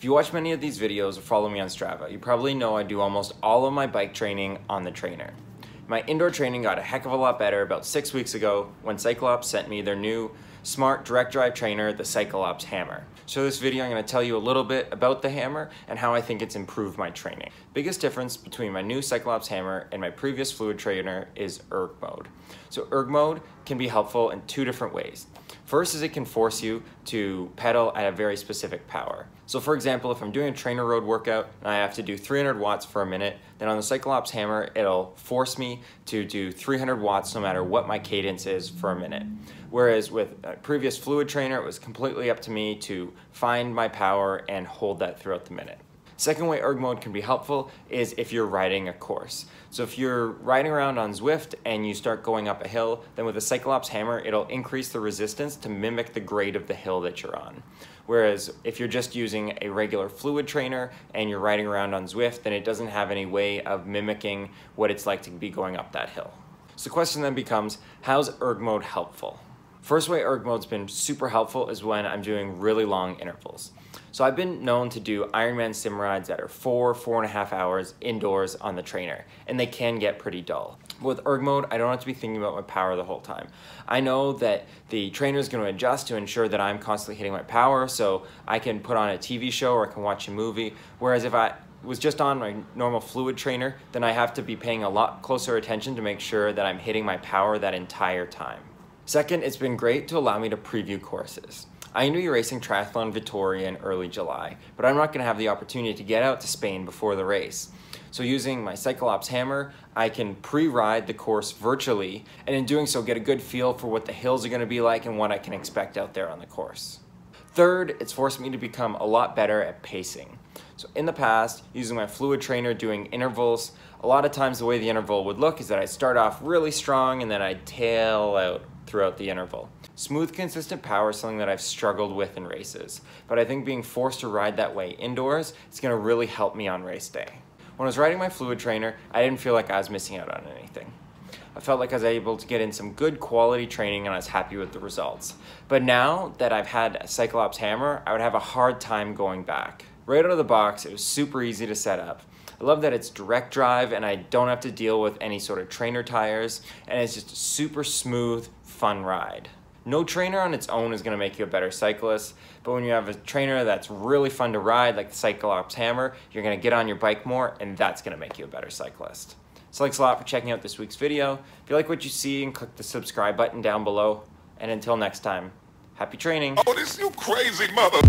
If you watch many of these videos or follow me on Strava, you probably know I do almost all of my bike training on the trainer. My indoor training got a heck of a lot better about 6 weeks ago when CycleOps sent me their new smart direct drive trainer, the CycleOps Hammer. So this video I'm going to tell you a little bit about the hammer and how I think it's improved my training. Biggest difference between my new CycleOps Hammer and my previous fluid trainer is erg mode. So erg mode can be helpful in two different ways. First is it can force you to pedal at a very specific power. So for example, if I'm doing a trainer road workout and I have to do 300 watts for a minute, then on the CycleOps Hammer, it'll force me to do 300 watts no matter what my cadence is for a minute. Whereas with a previous fluid trainer, it was completely up to me to find my power and hold that throughout the minute. Second way erg mode can be helpful is if you're riding a course. So if you're riding around on Zwift and you start going up a hill, then with the CycleOps Hammer, it'll increase the resistance to mimic the grade of the hill that you're on. Whereas if you're just using a regular fluid trainer and you're riding around on Zwift, then it doesn't have any way of mimicking what it's like to be going up that hill. So the question then becomes, how's erg mode helpful? First way erg mode's been super helpful is when I'm doing really long intervals. So I've been known to do Ironman sim rides that are 4.5 hours indoors on the trainer, and they can get pretty dull. With erg mode, I don't have to be thinking about my power the whole time. I know that the trainer is going to adjust to ensure that I'm constantly hitting my power, so I can put on a TV show or I can watch a movie, whereas if I was just on my normal fluid trainer, then I have to be paying a lot closer attention to make sure that I'm hitting my power that entire time. Second, it's been great to allow me to preview courses. I'm going to be racing Triathlon Vitoria in early July, but I'm not going to have the opportunity to get out to Spain before the race. So using my CycleOps Hammer, I can pre-ride the course virtually, and in doing so get a good feel for what the hills are going to be like and what I can expect out there on the course. Third, it's forced me to become a lot better at pacing. So in the past, using my fluid trainer doing intervals, a lot of times the way the interval would look is that I'd start off really strong and then I'd tail out throughout the interval. Smooth, consistent power is something that I've struggled with in races, but I think being forced to ride that way indoors is going to really help me on race day. When I was riding my fluid trainer, I didn't feel like I was missing out on anything. I felt like I was able to get in some good quality training and I was happy with the results. But now that I've had a CycleOps Hammer, I would have a hard time going back. Right out of the box, it was super easy to set up. I love that it's direct drive and I don't have to deal with any sort of trainer tires, and it's just a super smooth, fun ride. No trainer on its own is going to make you a better cyclist, but when you have a trainer that's really fun to ride, like the CycleOps Hammer, you're going to get on your bike more, and that's going to make you a better cyclist. So thanks a lot for checking out this week's video. If you like what you see, and click the subscribe button down below. And until next time, happy training. Oh, this you crazy mother.